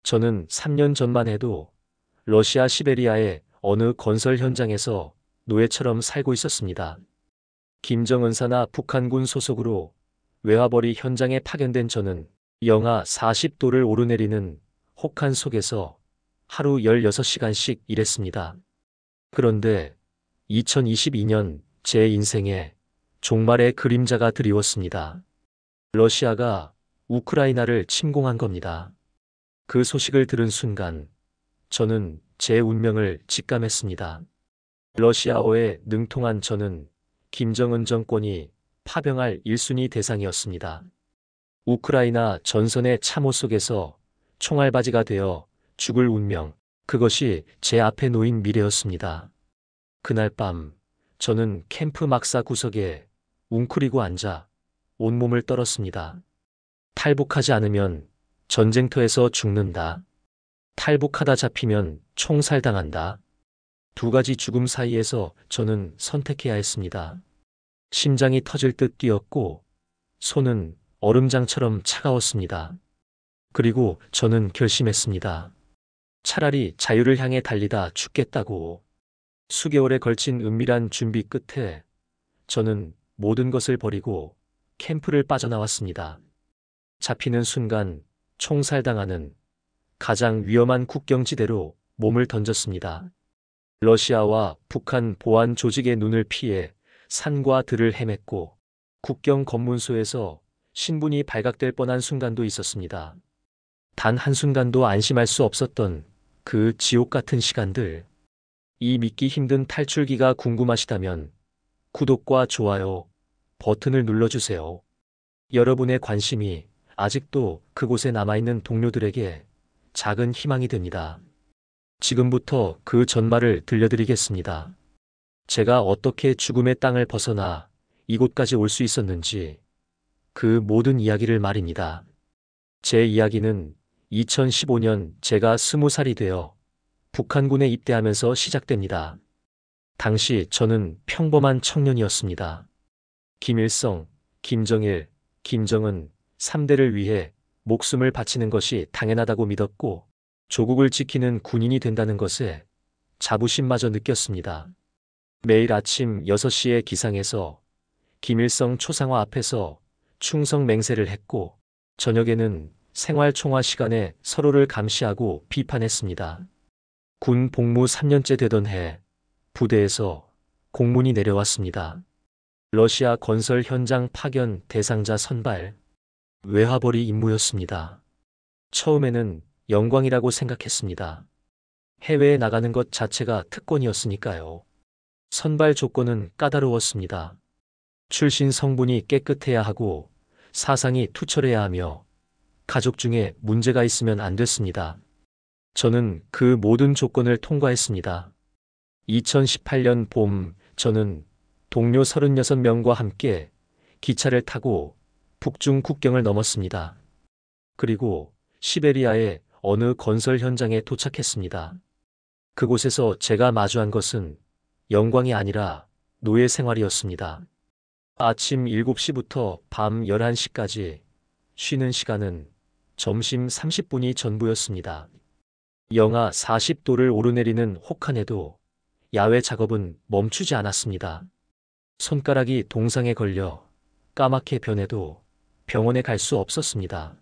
저는 3년 전만 해도 러시아 시베리아의 어느 건설 현장에서 노예처럼 살고 있었습니다. 김정은사나 북한군 소속으로 외화벌이 현장에 파견된 저는 영하 40도를 오르내리는 혹한 속에서 하루 16시간씩 일했습니다. 그런데 2022년 제 인생에 종말의 그림자가 드리웠습니다. 러시아가 우크라이나를 침공한 겁니다. 그 소식을 들은 순간 저는 제 운명을 직감했습니다. 러시아어에 능통한 저는 김정은 정권이 파병할 1순위 대상이었습니다. 우크라이나 전선의 참호 속에서 총알바지가 되어 죽을 운명, 그것이 제 앞에 놓인 미래였습니다. 그날 밤 저는 캠프 막사 구석에 웅크리고 앉아 온몸을 떨었습니다. 탈북하지 않으면 전쟁터에서 죽는다. 탈북하다 잡히면 총살당한다. 두 가지 죽음 사이에서 저는 선택해야 했습니다. 심장이 터질 듯 뛰었고 손은 얼음장처럼 차가웠습니다. 그리고 저는 결심했습니다. 차라리 자유를 향해 달리다 죽겠다고. 수개월에 걸친 은밀한 준비 끝에 저는 모든 것을 버리고 캠프를 빠져나왔습니다. 잡히는 순간 총살당하는 가장 위험한 국경지대로 몸을 던졌습니다. 러시아와 북한 보안 조직의 눈을 피해 산과 들을 헤맸고 국경 검문소에서 신분이 발각될 뻔한 순간도 있었습니다. 단 한순간도 안심할 수 없었던 그 지옥 같은 시간들. 이 믿기 힘든 탈출기가 궁금하시다면 구독과 좋아요 버튼을 눌러주세요. 여러분의 관심이 아직도 그곳에 남아있는 동료들에게 작은 희망이 됩니다. 지금부터 그 전말을 들려드리겠습니다. 제가 어떻게 죽음의 땅을 벗어나 이곳까지 올 수 있었는지 그 모든 이야기를 말입니다. 제 이야기는 2015년 제가 20살이 되어 북한군에 입대하면서 시작됩니다. 당시 저는 평범한 청년이었습니다. 김일성, 김정일, 김정은 3대를 위해 목숨을 바치는 것이 당연하다고 믿었고 조국을 지키는 군인이 된다는 것에 자부심마저 느꼈습니다. 매일 아침 6시에 기상해서 김일성 초상화 앞에서 충성 맹세를 했고 저녁에는 생활총화 시간에 서로를 감시하고 비판했습니다. 군 복무 3년째 되던 해 부대에서 공문이 내려왔습니다. 러시아 건설 현장 파견 대상자 선발. 외화벌이 임무였습니다. 처음에는 영광이라고 생각했습니다. 해외에 나가는 것 자체가 특권이었으니까요. 선발 조건은 까다로웠습니다. 출신 성분이 깨끗해야 하고 사상이 투철해야 하며 가족 중에 문제가 있으면 안 됐습니다. 저는 그 모든 조건을 통과했습니다. 2018년 봄 저는 동료 36명과 함께 기차를 타고 북중 국경을 넘었습니다. 그리고 시베리아의 어느 건설 현장에 도착했습니다. 그곳에서 제가 마주한 것은 영광이 아니라 노예 생활이었습니다. 아침 7시부터 밤 11시까지 쉬는 시간은 점심 30분이 전부였습니다. 영하 40도를 오르내리는 혹한에도 야외 작업은 멈추지 않았습니다. 손가락이 동상에 걸려 까맣게 변해도 병원에 갈 수 없었습니다.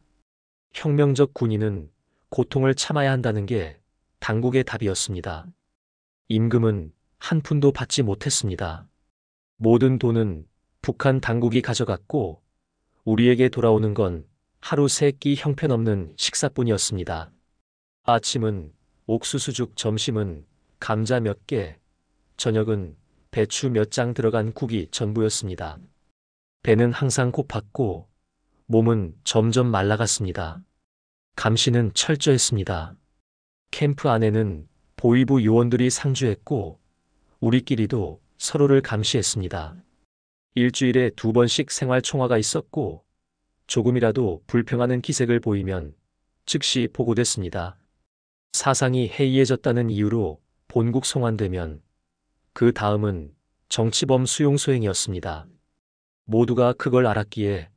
혁명적 군인은 고통을 참아야 한다는 게 당국의 답이었습니다. 임금은 한 푼도 받지 못했습니다. 모든 돈은 북한 당국이 가져갔고 우리에게 돌아오는 건 하루 3끼 형편없는 식사뿐이었습니다. 아침은 옥수수죽, 점심은 감자 몇 개, 저녁은 배추 몇 장 들어간 국이 전부였습니다. 배는 항상 고팠고 몸은 점점 말라갔습니다. 감시는 철저했습니다. 캠프 안에는 보위부 요원들이 상주했고 우리끼리도 서로를 감시했습니다. 일주일에 2번씩 생활총화가 있었고 조금이라도 불평하는 기색을 보이면 즉시 보고됐습니다. 사상이 해이해졌다는 이유로 본국 송환되면 그 다음은 정치범 수용소행이었습니다. 모두가 그걸 알았기에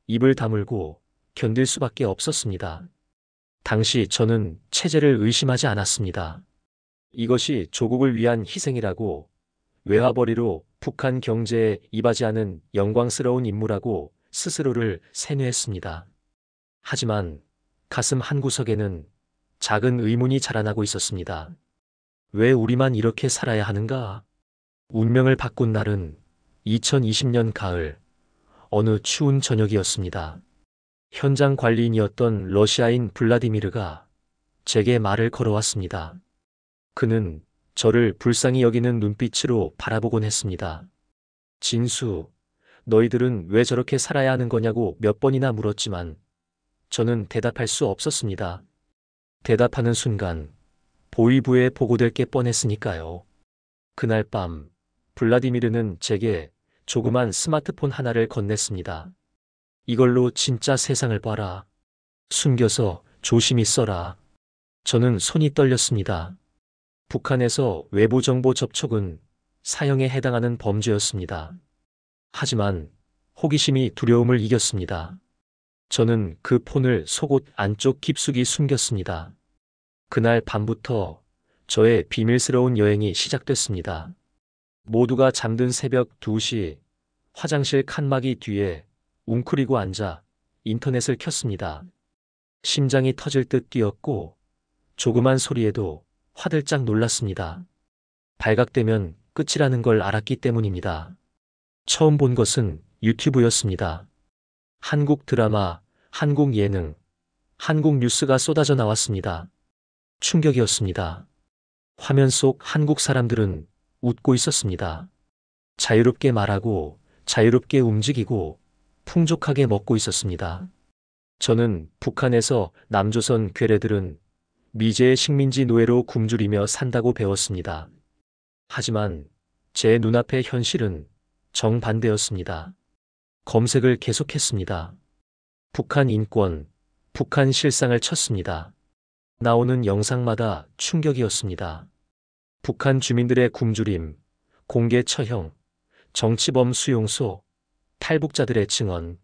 입을 다물고 견딜 수밖에 없었습니다. 당시 저는 체제를 의심하지 않았습니다. 이것이 조국을 위한 희생이라고, 외화벌이로 북한 경제에 이바지하는 영광스러운 임무라고 스스로를 세뇌했습니다. 하지만 가슴 한구석에는 작은 의문이 자라나고 있었습니다. 왜 우리만 이렇게 살아야 하는가? 운명을 바꾼 날은 2020년 가을, 어느 추운 저녁이었습니다. 현장 관리인이었던 러시아인 블라디미르가 제게 말을 걸어왔습니다. 그는 저를 불쌍히 여기는 눈빛으로 바라보곤 했습니다. 진수, 너희들은 왜 저렇게 살아야 하는 거냐고 몇 번이나 물었지만 저는 대답할 수 없었습니다. 대답하는 순간 보위부에 보고될 게 뻔했으니까요. 그날 밤 블라디미르는 제게 조그만 스마트폰 하나를 건넸습니다. 이걸로 진짜 세상을 봐라. 숨겨서 조심히 써라. 저는 손이 떨렸습니다. 북한에서 외부 정보 접촉은 사형에 해당하는 범죄였습니다. 하지만 호기심이 두려움을 이겼습니다. 저는 그 폰을 속옷 안쪽 깊숙이 숨겼습니다. 그날 밤부터 저의 비밀스러운 여행이 시작됐습니다. 모두가 잠든 새벽 2시, 화장실 칸막이 뒤에 웅크리고 앉아 인터넷을 켰습니다. 심장이 터질 듯 뛰었고 조그만 소리에도 화들짝 놀랐습니다. 발각되면 끝이라는 걸 알았기 때문입니다. 처음 본 것은 유튜브였습니다. 한국 드라마, 한국 예능, 한국 뉴스가 쏟아져 나왔습니다. 충격이었습니다. 화면 속 한국 사람들은 웃고 있었습니다. 자유롭게 말하고 자유롭게 움직이고 풍족하게 먹고 있었습니다. 저는 북한에서 남조선 괴뢰들은 미제의 식민지 노예로 굶주리며 산다고 배웠습니다. 하지만 제 눈앞의 현실은 정반대였습니다. 검색을 계속했습니다. 북한 인권, 북한 실상을 쳤습니다. 나오는 영상마다 충격이었습니다. 북한 주민들의 굶주림, 공개 처형, 정치범 수용소, 탈북자들의 증언.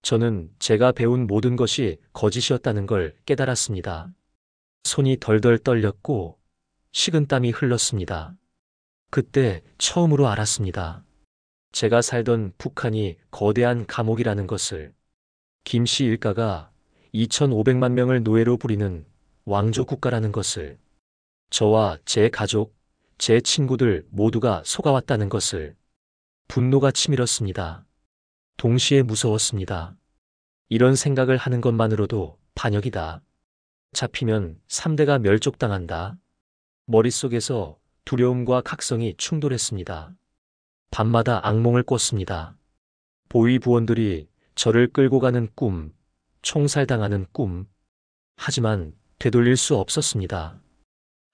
저는 제가 배운 모든 것이 거짓이었다는 걸 깨달았습니다. 손이 덜덜 떨렸고 식은땀이 흘렀습니다. 그때 처음으로 알았습니다. 제가 살던 북한이 거대한 감옥이라는 것을. 김씨 일가가 2,500만 명을 노예로 부리는 왕조 국가라는 것을. 저와 제 가족, 제 친구들 모두가 속아왔다는 것을. 분노가 치밀었습니다. 동시에 무서웠습니다. 이런 생각을 하는 것만으로도 반역이다. 잡히면 3대가 멸족당한다. 머릿속에서 두려움과 각성이 충돌했습니다. 밤마다 악몽을 꿨습니다. 보위 부원들이 저를 끌고 가는 꿈, 총살당하는 꿈. 하지만 되돌릴 수 없었습니다.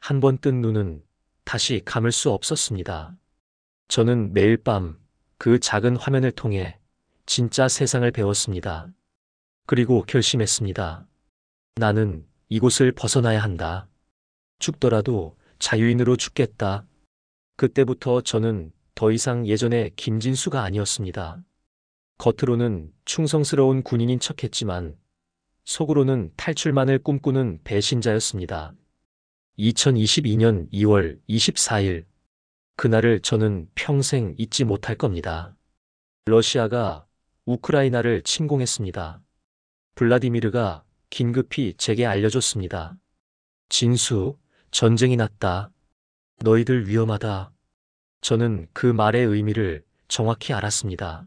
한 번 뜬 눈은 다시 감을 수 없었습니다. 저는 매일 밤 그 작은 화면을 통해 진짜 세상을 배웠습니다. 그리고 결심했습니다. 나는 이곳을 벗어나야 한다. 죽더라도 자유인으로 죽겠다. 그때부터 저는 더 이상 예전의 김진수가 아니었습니다. 겉으로는 충성스러운 군인인 척했지만 속으로는 탈출만을 꿈꾸는 배신자였습니다. 2022년 2월 24일, 그날을 저는 평생 잊지 못할 겁니다. 러시아가 우크라이나를 침공했습니다. 블라디미르가 긴급히 제게 알려줬습니다. 진수, 전쟁이 났다. 너희들 위험하다. 저는 그 말의 의미를 정확히 알았습니다.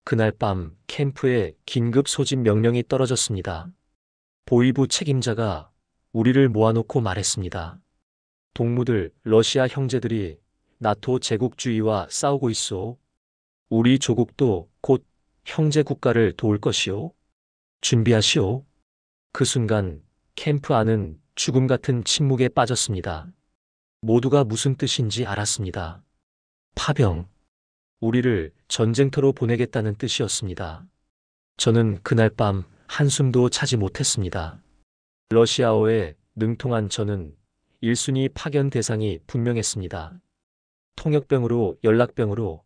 그날 밤 캠프에 긴급 소집 명령이 떨어졌습니다. 보위부 책임자가 우리를 모아놓고 말했습니다. 동무들, 러시아 형제들이 나토 제국주의와 싸우고 있소. 우리 조국도 곧 형제 국가를 도울 것이오. 준비하시오. 그 순간 캠프 안은 죽음 같은 침묵에 빠졌습니다. 모두가 무슨 뜻인지 알았습니다. 파병. 우리를 전쟁터로 보내겠다는 뜻이었습니다. 저는 그날 밤 한숨도 차지 못했습니다. 러시아어에 능통한 저는 1순위 파견 대상이 분명했습니다. 통역병으로, 연락병으로,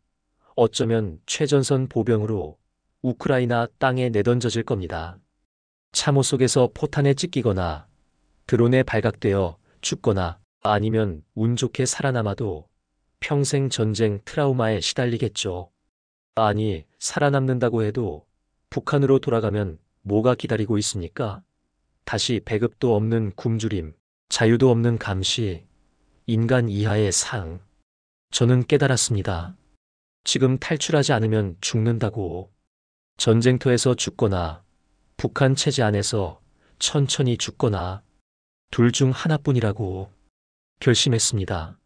어쩌면 최전선 보병으로 우크라이나 땅에 내던져질 겁니다. 참호 속에서 포탄에 찢기거나 드론에 발각되어 죽거나 아니면 운 좋게 살아남아도 평생 전쟁 트라우마에 시달리겠죠. 아니, 살아남는다고 해도 북한으로 돌아가면 뭐가 기다리고 있습니까? 다시 배급도 없는 굶주림, 자유도 없는 감시, 인간 이하의 상. 저는 깨달았습니다. 지금 탈출하지 않으면 죽는다고. 전쟁터에서 죽거나 북한 체제 안에서 천천히 죽거나 둘 중 하나뿐이라고 결심했습니다.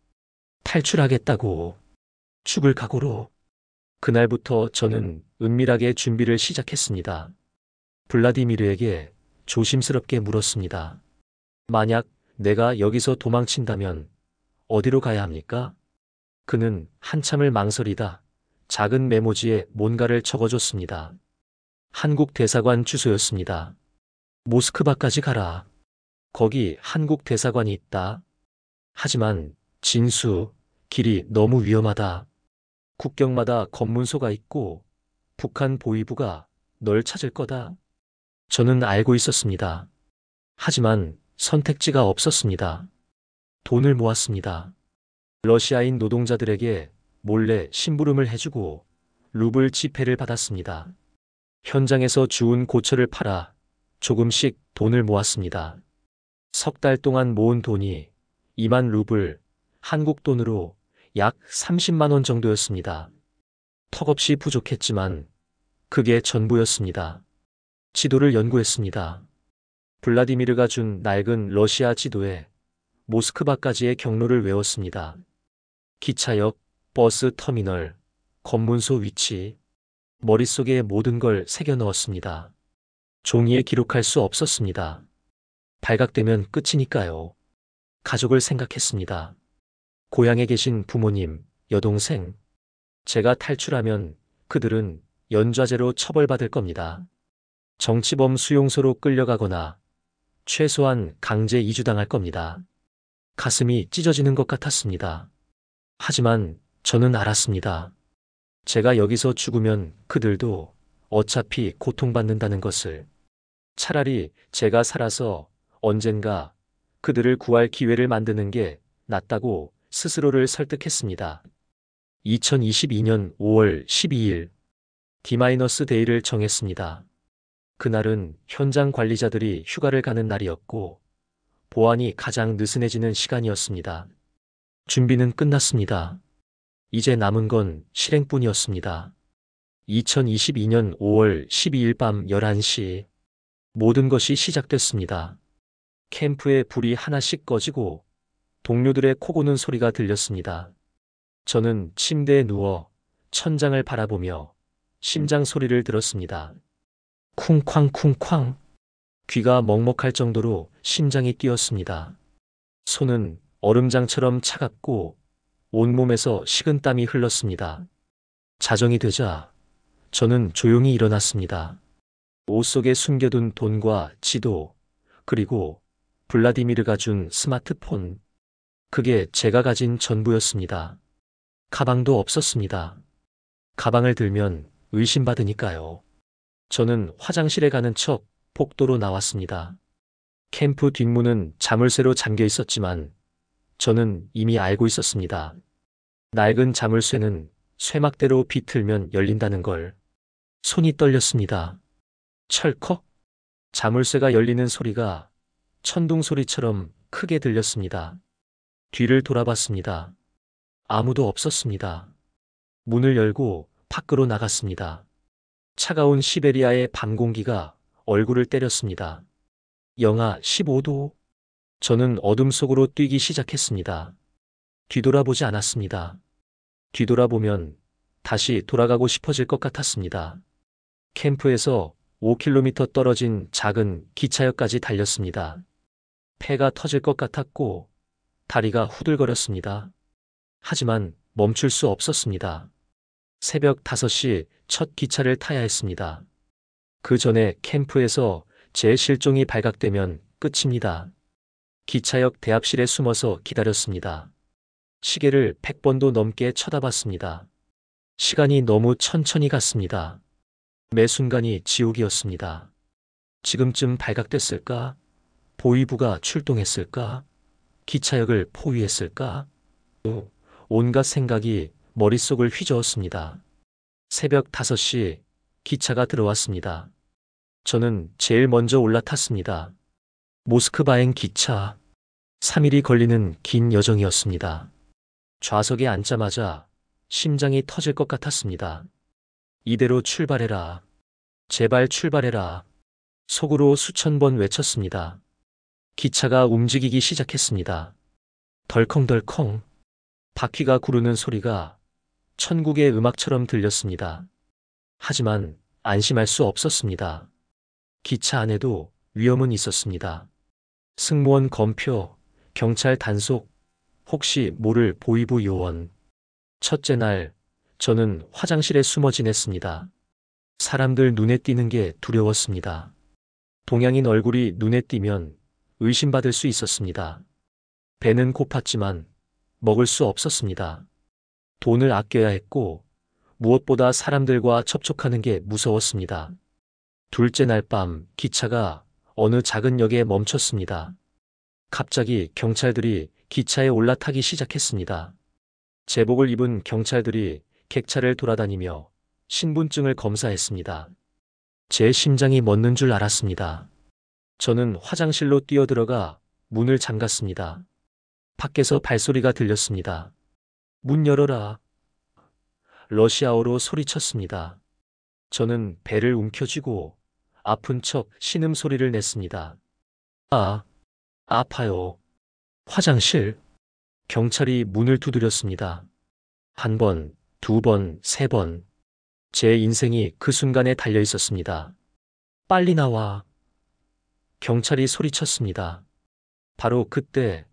탈출하겠다고. 죽을 각오로. 그날부터 저는 은밀하게 준비를 시작했습니다. 블라디미르에게 조심스럽게 물었습니다. 만약 내가 여기서 도망친다면 어디로 가야 합니까? 그는 한참을 망설이다 작은 메모지에 뭔가를 적어줬습니다. 한국 대사관 주소였습니다. 모스크바까지 가라. 거기 한국 대사관이 있다. 하지만 진수, 길이 너무 위험하다. 국경마다 검문소가 있고 북한 보위부가 널 찾을 거다. 저는 알고 있었습니다. 하지만 선택지가 없었습니다. 돈을 모았습니다. 러시아인 노동자들에게 몰래 심부름을 해주고 루블 지폐를 받았습니다. 현장에서 주운 고철을 팔아 조금씩 돈을 모았습니다. 석 달 동안 모은 돈이 2만 루블, 한국 돈으로 약 30만 원 정도였습니다. 턱없이 부족했지만 그게 전부였습니다. 지도를 연구했습니다. 블라디미르가 준 낡은 러시아 지도에 모스크바까지의 경로를 외웠습니다. 기차역, 버스 터미널, 검문소 위치, 머릿속에 모든 걸 새겨 넣었습니다. 종이에 기록할 수 없었습니다. 발각되면 끝이니까요. 가족을 생각했습니다. 고향에 계신 부모님, 여동생. 제가 탈출하면 그들은 연좌제로 처벌받을 겁니다. 정치범 수용소로 끌려가거나 최소한 강제 이주당할 겁니다. 가슴이 찢어지는 것 같았습니다. 하지만 저는 알았습니다. 제가 여기서 죽으면 그들도 어차피 고통받는다는 것을. 차라리 제가 살아서 언젠가 그들을 구할 기회를 만드는 게 낫다고 스스로를 설득했습니다. 2022년 5월 12일 D-데이를 정했습니다. 그날은 현장 관리자들이 휴가를 가는 날이었고 보안이 가장 느슨해지는 시간이었습니다. 준비는 끝났습니다. 이제 남은 건 실행뿐이었습니다. 2022년 5월 12일 밤 11시 모든 것이 시작됐습니다. 캠프에 불이 하나씩 꺼지고 동료들의 코 고는 소리가 들렸습니다. 저는 침대에 누워 천장을 바라보며 심장 소리를 들었습니다. 쿵쾅쿵쾅. 귀가 먹먹할 정도로 심장이 뛰었습니다. 손은 얼음장처럼 차갑고 온몸에서 식은땀이 흘렀습니다. 자정이 되자 저는 조용히 일어났습니다. 옷 속에 숨겨둔 돈과 지도, 그리고 블라디미르가 준 스마트폰. 그게 제가 가진 전부였습니다. 가방도 없었습니다. 가방을 들면 의심받으니까요. 저는 화장실에 가는 척 복도로 나왔습니다. 캠프 뒷문은 자물쇠로 잠겨 있었지만 저는 이미 알고 있었습니다. 낡은 자물쇠는 쇠막대로 비틀면 열린다는 걸. 손이 떨렸습니다. 철컥? 자물쇠가 열리는 소리가 천둥 소리처럼 크게 들렸습니다. 뒤를 돌아봤습니다. 아무도 없었습니다. 문을 열고 밖으로 나갔습니다. 차가운 시베리아의 밤 공기가 얼굴을 때렸습니다. 영하 15도. 저는 어둠 속으로 뛰기 시작했습니다. 뒤돌아보지 않았습니다. 뒤돌아보면 다시 돌아가고 싶어질 것 같았습니다. 캠프에서 5km 떨어진 작은 기차역까지 달렸습니다. 폐가 터질 것 같았고 다리가 후들거렸습니다. 하지만 멈출 수 없었습니다. 새벽 5시 첫 기차를 타야 했습니다. 그 전에 캠프에서 제 실종이 발각되면 끝입니다. 기차역 대합실에 숨어서 기다렸습니다. 시계를 100번도 넘게 쳐다봤습니다. 시간이 너무 천천히 갔습니다. 매 순간이 지옥이었습니다. 지금쯤 발각됐을까? 보위부가 출동했을까? 기차역을 포위했을까? 온갖 생각이 머릿속을 휘저었습니다. 새벽 5시 기차가 들어왔습니다. 저는 제일 먼저 올라탔습니다. 모스크바행 기차. 3일이 걸리는 긴 여정이었습니다. 좌석에 앉자마자 심장이 터질 것 같았습니다. 이대로 출발해라. 제발 출발해라. 속으로 수천 번 외쳤습니다. 기차가 움직이기 시작했습니다. 덜컹덜컹. 바퀴가 구르는 소리가 천국의 음악처럼 들렸습니다. 하지만 안심할 수 없었습니다. 기차 안에도 위험은 있었습니다. 승무원 검표, 경찰 단속, 혹시 모를 보위부 요원. 첫째 날, 저는 화장실에 숨어 지냈습니다. 사람들 눈에 띄는 게 두려웠습니다. 동양인 얼굴이 눈에 띄면 의심받을 수 있었습니다. 배는 고팠지만 먹을 수 없었습니다. 돈을 아껴야 했고 무엇보다 사람들과 접촉하는 게 무서웠습니다. 둘째 날 밤 기차가 어느 작은 역에 멈췄습니다. 갑자기 경찰들이 기차에 올라타기 시작했습니다. 제복을 입은 경찰들이 객차를 돌아다니며 신분증을 검사했습니다. 제 심장이 멎는 줄 알았습니다. 저는 화장실로 뛰어들어가 문을 잠갔습니다. 밖에서 발소리가 들렸습니다. 문 열어라. 러시아어로 소리쳤습니다. 저는 배를 움켜쥐고 아픈 척 신음소리를 냈습니다. 아, 아파요. 화장실. 경찰이 문을 두드렸습니다. 한 번, 두 번, 세 번. 제 인생이 그 순간에 달려 있었습니다. 빨리 나와. 경찰이 소리쳤습니다. 바로 그때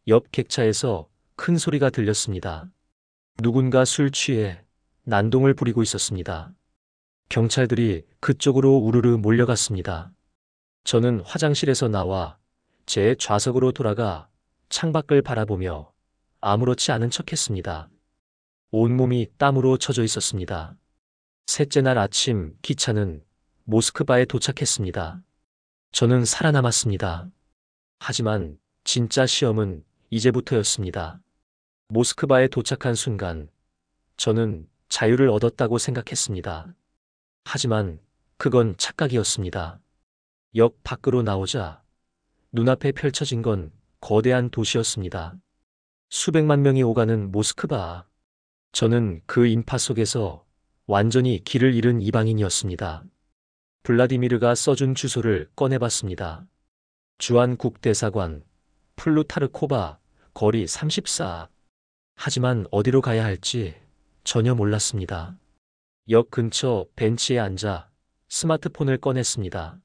옆 객차에서 큰 소리가 들렸습니다. 누군가 술 취해 난동을 부리고 있었습니다. 경찰들이 그쪽으로 우르르 몰려갔습니다. 저는 화장실에서 나와 제 좌석으로 돌아가 창밖을 바라보며 아무렇지 않은 척했습니다. 온몸이 땀으로 젖어 있었습니다. 셋째 날 아침 기차는 모스크바에 도착했습니다. 저는 살아남았습니다. 하지만 진짜 시험은 이제부터였습니다. 모스크바에 도착한 순간 저는 자유를 얻었다고 생각했습니다. 하지만 그건 착각이었습니다. 역 밖으로 나오자 눈앞에 펼쳐진 건 거대한 도시였습니다. 수백만 명이 오가는 모스크바. 저는 그 인파 속에서 완전히 길을 잃은 이방인이었습니다. 블라디미르가 써준 주소를 꺼내봤습니다. 주한국대사관, 플루타르코바, 거리 34. 하지만 어디로 가야 할지 전혀 몰랐습니다. 역 근처 벤치에 앉아 스마트폰을 꺼냈습니다.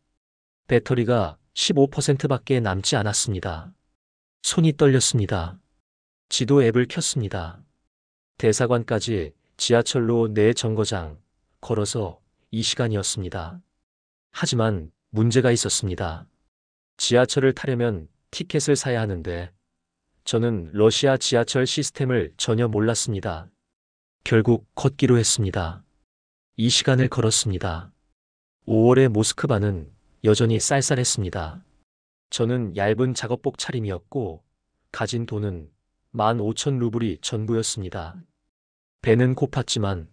배터리가 15%밖에 남지 않았습니다. 손이 떨렸습니다. 지도 앱을 켰습니다. 대사관까지 지하철로 4정거장 걸어서 2시간이었습니다. 하지만 문제가 있었습니다. 지하철을 타려면 티켓을 사야 하는데 저는 러시아 지하철 시스템을 전혀 몰랐습니다. 결국 걷기로 했습니다. 2시간을 걸었습니다. 5월의 모스크바는 여전히 쌀쌀했습니다. 저는 얇은 작업복 차림이었고 가진 돈은 15,000루블이 전부였습니다. 배는 고팠지만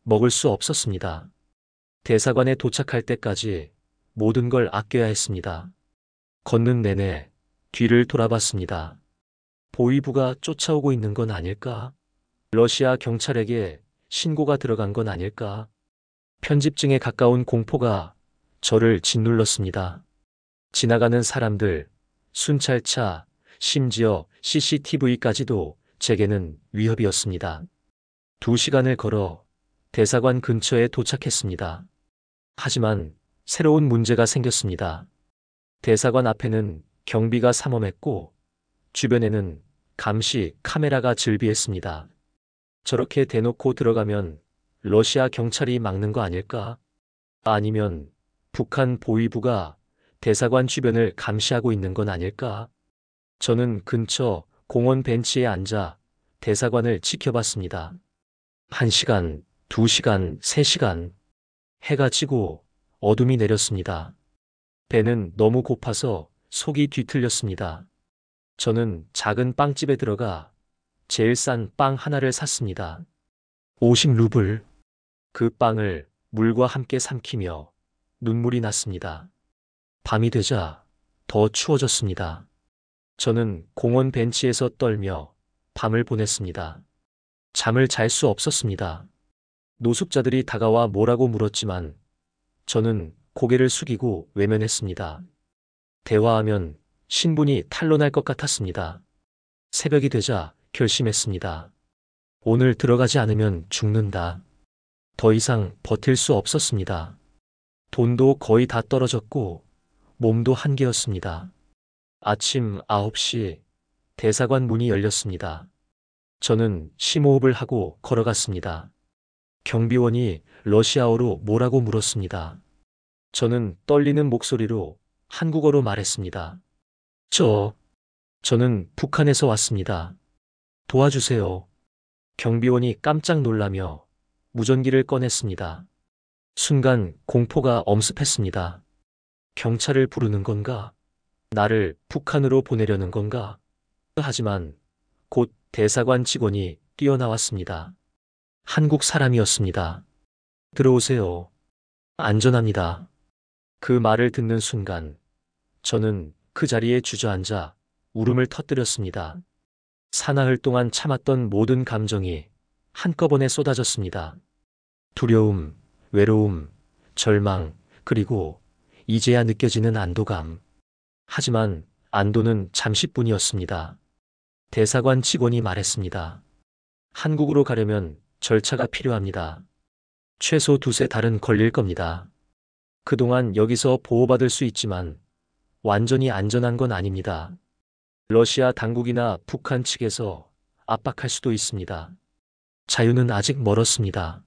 먹을 수 없었습니다. 대사관에 도착할 때까지 모든 걸 아껴야 했습니다. 걷는 내내 뒤를 돌아봤습니다. 보위부가 쫓아오고 있는 건 아닐까? 러시아 경찰에게 신고가 들어간 건 아닐까? 편집증에 가까운 공포가 저를 짓눌렀습니다. 지나가는 사람들, 순찰차, 심지어 CCTV까지도 제게는 위협이었습니다. 2시간을 걸어 대사관 근처에 도착했습니다. 하지만 새로운 문제가 생겼습니다. 대사관 앞에는 경비가 삼엄했고 주변에는 감시 카메라가 즐비했습니다. 저렇게 대놓고 들어가면 러시아 경찰이 막는 거 아닐까? 아니면 북한 보위부가 대사관 주변을 감시하고 있는 건 아닐까? 저는 근처 공원 벤치에 앉아 대사관을 지켜봤습니다. 1시간, 2시간, 3시간. 해가 지고 어둠이 내렸습니다. 배는 너무 고파서 속이 뒤틀렸습니다. 저는 작은 빵집에 들어가 제일 싼 빵 하나를 샀습니다. 50루블. 그 빵을 물과 함께 삼키며 눈물이 났습니다. 밤이 되자 더 추워졌습니다. 저는 공원 벤치에서 떨며 밤을 보냈습니다. 잠을 잘 수 없었습니다. 노숙자들이 다가와 뭐라고 물었지만 저는 고개를 숙이고 외면했습니다. 대화하면 신분이 탄로날 것 같았습니다. 새벽이 되자 결심했습니다. 오늘 들어가지 않으면 죽는다. 더 이상 버틸 수 없었습니다. 돈도 거의 다 떨어졌고 몸도 한계였습니다. 아침 9시 대사관 문이 열렸습니다. 저는 심호흡을 하고 걸어갔습니다. 경비원이 러시아어로 뭐라고 물었습니다. 저는 떨리는 목소리로 한국어로 말했습니다. 저는 북한에서 왔습니다. 도와주세요. 경비원이 깜짝 놀라며 무전기를 꺼냈습니다. 순간 공포가 엄습했습니다. 경찰을 부르는 건가? 나를 북한으로 보내려는 건가? 하지만 곧 대사관 직원이 뛰어나왔습니다. 한국 사람이었습니다. 들어오세요. 안전합니다. 그 말을 듣는 순간 저는 그 자리에 주저앉아 울음을 터뜨렸습니다. 사나흘 동안 참았던 모든 감정이 한꺼번에 쏟아졌습니다. 두려움, 외로움, 절망, 그리고 이제야 느껴지는 안도감. 하지만 안도는 잠시뿐이었습니다. 대사관 직원이 말했습니다. 한국으로 가려면 절차가 필요합니다. 최소 2~3달은 걸릴 겁니다. 그동안 여기서 보호받을 수 있지만 완전히 안전한 건 아닙니다. 러시아 당국이나 북한 측에서 압박할 수도 있습니다. 자유는 아직 멀었습니다.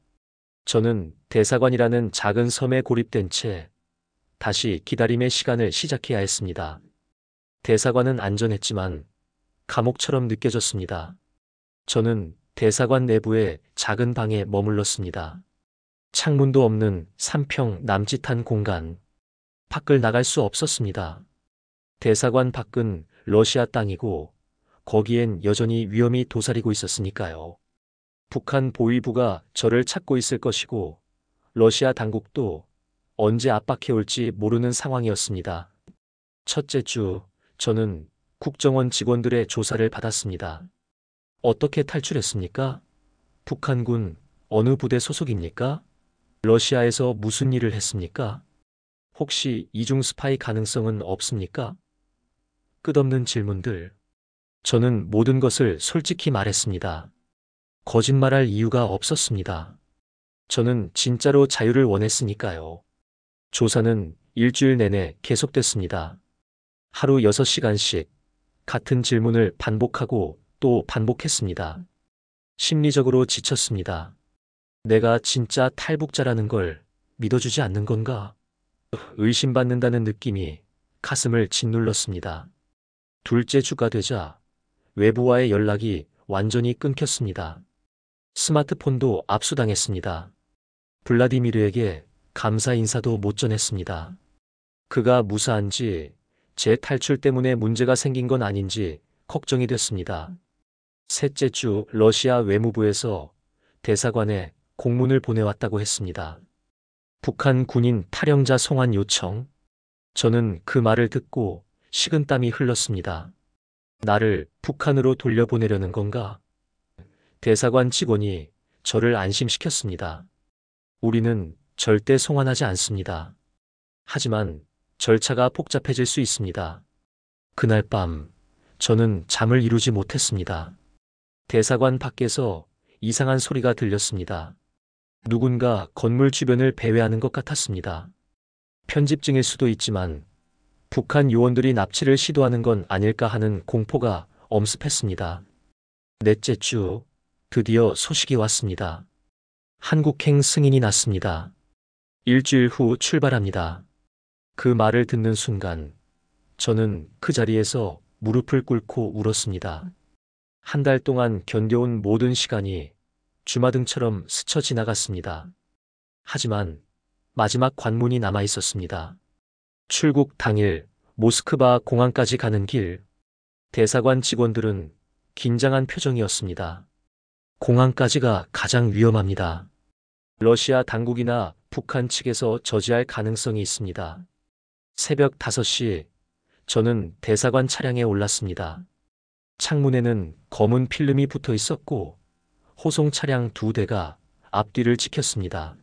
저는 대사관이라는 작은 섬에 고립된 채 다시 기다림의 시간을 시작해야 했습니다. 대사관은 안전했지만 감옥처럼 느껴졌습니다. 저는 대사관 내부의 작은 방에 머물렀습니다. 창문도 없는 3평 남짓한 공간. 밖을 나갈 수 없었습니다. 대사관 밖은 러시아 땅이고 거기엔 여전히 위험이 도사리고 있었으니까요. 북한 보위부가 저를 찾고 있을 것이고 러시아 당국도 언제 압박해올지 모르는 상황이었습니다. 첫째 주, 저는 국정원 직원들의 조사를 받았습니다. 어떻게 탈출했습니까? 북한군 어느 부대 소속입니까? 러시아에서 무슨 일을 했습니까? 혹시 이중 스파이 가능성은 없습니까? 끝없는 질문들. 저는 모든 것을 솔직히 말했습니다. 거짓말할 이유가 없었습니다. 저는 진짜로 자유를 원했으니까요. 조사는 일주일 내내 계속됐습니다. 하루 6시간씩 같은 질문을 반복하고 또 반복했습니다. 심리적으로 지쳤습니다. 내가 진짜 탈북자라는 걸 믿어주지 않는 건가? 의심받는다는 느낌이 가슴을 짓눌렀습니다. 둘째 주가 되자 외부와의 연락이 완전히 끊겼습니다. 스마트폰도 압수당했습니다. 블라디미르에게 감사 인사도 못 전했습니다. 그가 무사한지 제 탈출 때문에 문제가 생긴 건 아닌지 걱정이 됐습니다. 셋째 주 러시아 외무부에서 대사관에 공문을 보내왔다고 했습니다. 북한 군인 탈영자 송환 요청. 저는 그 말을 듣고 식은땀이 흘렀습니다. 나를 북한으로 돌려보내려는 건가? 대사관 직원이 저를 안심시켰습니다. 우리는 절대 송환하지 않습니다. 하지만 절차가 복잡해질 수 있습니다. 그날 밤 저는 잠을 이루지 못했습니다. 대사관 밖에서 이상한 소리가 들렸습니다. 누군가 건물 주변을 배회하는 것 같았습니다. 편집증일 수도 있지만 북한 요원들이 납치를 시도하는 건 아닐까 하는 공포가 엄습했습니다. 넷째 주, 드디어 소식이 왔습니다. 한국행 승인이 났습니다. 일주일 후 출발합니다. 그 말을 듣는 순간 저는 그 자리에서 무릎을 꿇고 울었습니다. 한 달 동안 견뎌온 모든 시간이 주마등처럼 스쳐 지나갔습니다. 하지만 마지막 관문이 남아 있었습니다. 출국 당일 모스크바 공항까지 가는 길, 대사관 직원들은 긴장한 표정이었습니다. 공항까지가 가장 위험합니다. 러시아 당국이나 북한 측에서 저지할 가능성이 있습니다. 새벽 5시, 저는 대사관 차량에 올랐습니다. 창문에는 검은 필름이 붙어 있었고, 호송 차량 2대가 앞뒤를 지켰습니다.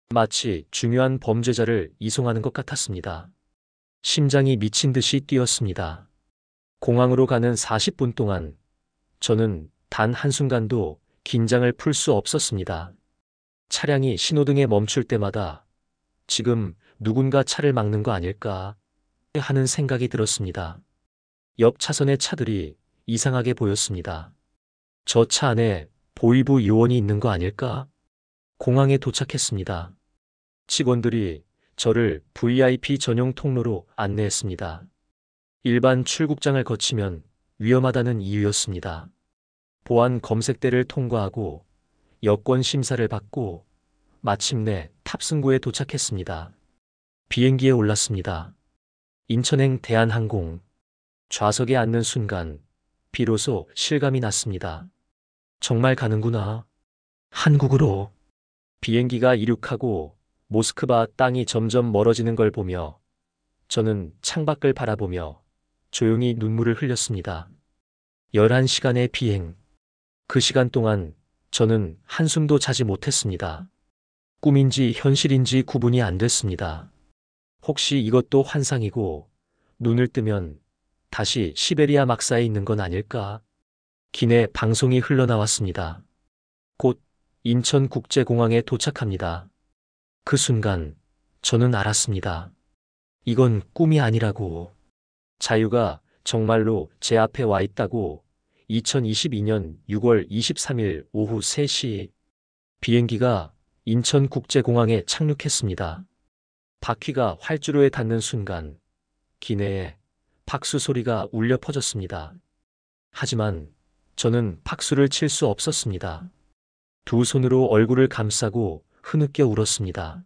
마치 중요한 범죄자를 이송하는 것 같았습니다. 심장이 미친 듯이 뛰었습니다. 공항으로 가는 40분 동안 저는 단 한순간도 긴장을 풀 수 없었습니다. 차량이 신호등에 멈출 때마다 지금 누군가 차를 막는 거 아닐까 하는 생각이 들었습니다. 옆 차선의 차들이 이상하게 보였습니다. 저 차 안에 보위부 요원이 있는 거 아닐까? 공항에 도착했습니다. 직원들이 저를 VIP 전용 통로로 안내했습니다. 일반 출국장을 거치면 위험하다는 이유였습니다. 보안 검색대를 통과하고 여권 심사를 받고 마침내 탑승구에 도착했습니다. 비행기에 올랐습니다. 인천행 대한항공. 좌석에 앉는 순간 비로소 실감이 났습니다. 정말 가는구나. 한국으로. 비행기가 이륙하고 모스크바 땅이 점점 멀어지는 걸 보며 저는 창밖을 바라보며 조용히 눈물을 흘렸습니다. 11시간의 비행. 그 시간 동안 저는 한숨도 자지 못했습니다. 꿈인지 현실인지 구분이 안 됐습니다. 혹시 이것도 환상이고 눈을 뜨면 다시 시베리아 막사에 있는 건 아닐까? 기내 방송이 흘러나왔습니다. 곧 인천국제공항에 도착합니다. 그 순간 저는 알았습니다. 이건 꿈이 아니라고. 자유가 정말로 제 앞에 와 있다고. 2022년 6월 23일 오후 3시 비행기가 인천국제공항에 착륙했습니다. 바퀴가 활주로에 닿는 순간 기내에 박수 소리가 울려 퍼졌습니다. 하지만 저는 박수를 칠 수 없었습니다. 두 손으로 얼굴을 감싸고 흐느껴 울었습니다.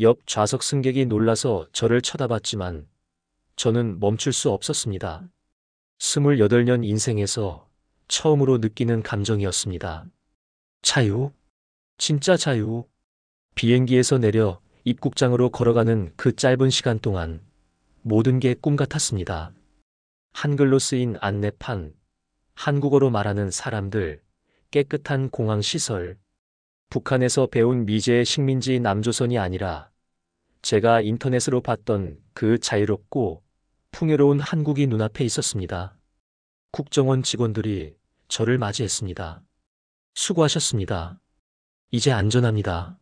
옆 좌석 승객이 놀라서 저를 쳐다봤지만 저는 멈출 수 없었습니다. 28년 인생에서 처음으로 느끼는 감정이었습니다. 자유? 진짜 자유. 비행기에서 내려 입국장으로 걸어가는 그 짧은 시간 동안 모든 게 꿈 같았습니다. 한글로 쓰인 안내판, 한국어로 말하는 사람들, 깨끗한 공항 시설, 북한에서 배운 미제의 식민지 남조선이 아니라 제가 인터넷으로 봤던 그 자유롭고 풍요로운 한국이 눈앞에 있었습니다. 국정원 직원들이 저를 맞이했습니다. 수고하셨습니다. 이제 안전합니다.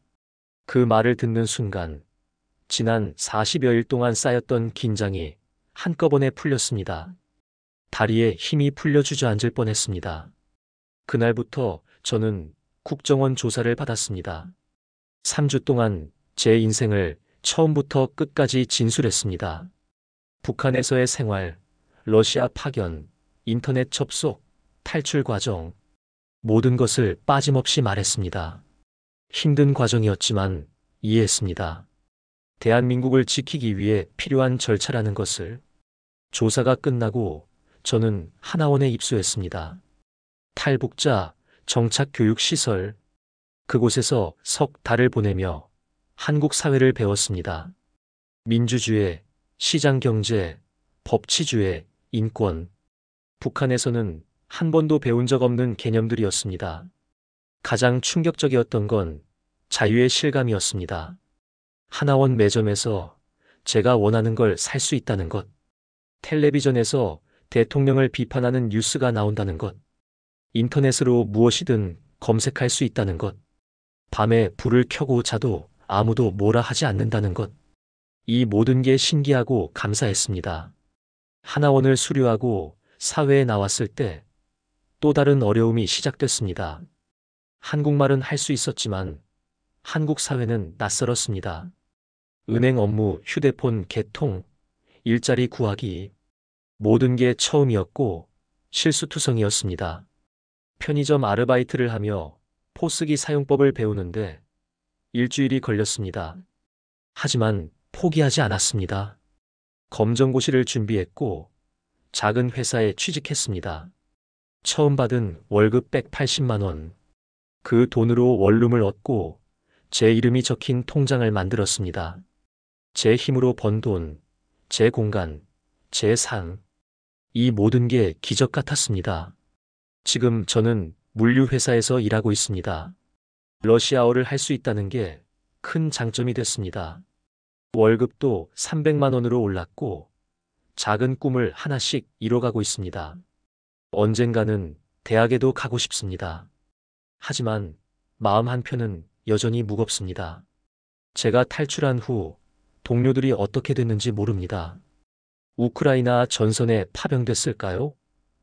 그 말을 듣는 순간 지난 40여일 동안 쌓였던 긴장이 한꺼번에 풀렸습니다. 다리에 힘이 풀려 주저앉을 뻔했습니다. 그날부터 저는 국정원 조사를 받았습니다. 3주 동안 제 인생을 처음부터 끝까지 진술했습니다. 북한에서의 생활, 러시아 파견, 인터넷 접속, 탈출 과정, 모든 것을 빠짐없이 말했습니다. 힘든 과정이었지만 이해했습니다. 대한민국을 지키기 위해 필요한 절차라는 것을. 조사가 끝나고 저는 하나원에 입소했습니다. 탈북자 정착교육시설. 그곳에서 석 달을 보내며 한국 사회를 배웠습니다. 민주주의, 시장경제, 법치주의, 인권. 북한에서는 한 번도 배운 적 없는 개념들이었습니다. 가장 충격적이었던 건 자유의 실감이었습니다. 하나원 매점에서 제가 원하는 걸 살 수 있다는 것. 텔레비전에서 대통령을 비판하는 뉴스가 나온다는 것. 인터넷으로 무엇이든 검색할 수 있다는 것. 밤에 불을 켜고 자도 아무도 뭐라 하지 않는다는 것. 이 모든 게 신기하고 감사했습니다. 하나원을 수료하고 사회에 나왔을 때 또 다른 어려움이 시작됐습니다. 한국말은 할 수 있었지만 한국 사회는 낯설었습니다. 은행 업무, 휴대폰 개통, 일자리 구하기. 모든 게 처음이었고 실수투성이었습니다. 편의점 아르바이트를 하며 포스기 사용법을 배우는데 일주일이 걸렸습니다. 하지만 포기하지 않았습니다. 검정고시를 준비했고 작은 회사에 취직했습니다. 처음 받은 월급 180만 원. 그 돈으로 원룸을 얻고 제 이름이 적힌 통장을 만들었습니다. 제 힘으로 번 돈, 제 공간, 제 삶. 이 모든 게 기적 같았습니다. 지금 저는 물류회사에서 일하고 있습니다. 러시아어를 할 수 있다는 게 큰 장점이 됐습니다. 월급도 300만 원으로 올랐고 작은 꿈을 하나씩 이뤄가고 있습니다. 언젠가는 대학에도 가고 싶습니다. 하지만 마음 한편은 여전히 무겁습니다. 제가 탈출한 후 동료들이 어떻게 됐는지 모릅니다. 우크라이나 전선에 파병됐을까요?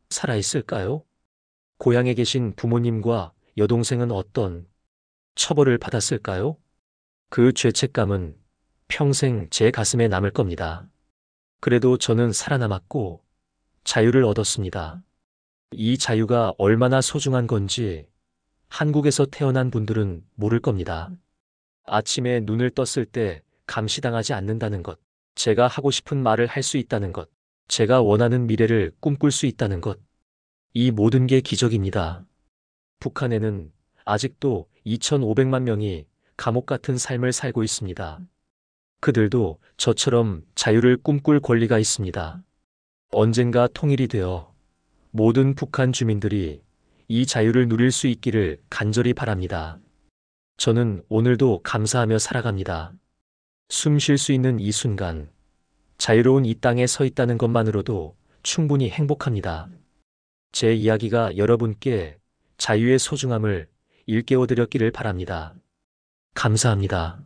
살아있을까요? 고향에 계신 부모님과 여동생은 어떤 처벌을 받았을까요? 그 죄책감은 평생 제 가슴에 남을 겁니다. 그래도 저는 살아남았고 자유를 얻었습니다. 이 자유가 얼마나 소중한 건지 한국에서 태어난 분들은 모를 겁니다. 아침에 눈을 떴을 때 감시당하지 않는다는 것, 제가 하고 싶은 말을 할 수 있다는 것, 제가 원하는 미래를 꿈꿀 수 있다는 것, 이 모든 게 기적입니다. 북한에는 아직도 2,500만 명이 감옥 같은 삶을 살고 있습니다. 그들도 저처럼 자유를 꿈꿀 권리가 있습니다. 언젠가 통일이 되어 모든 북한 주민들이 이 자유를 누릴 수 있기를 간절히 바랍니다. 저는 오늘도 감사하며 살아갑니다. 숨 쉴 수 있는 이 순간, 자유로운 이 땅에 서 있다는 것만으로도 충분히 행복합니다. 제 이야기가 여러분께 자유의 소중함을 일깨워드렸기를 바랍니다. 감사합니다.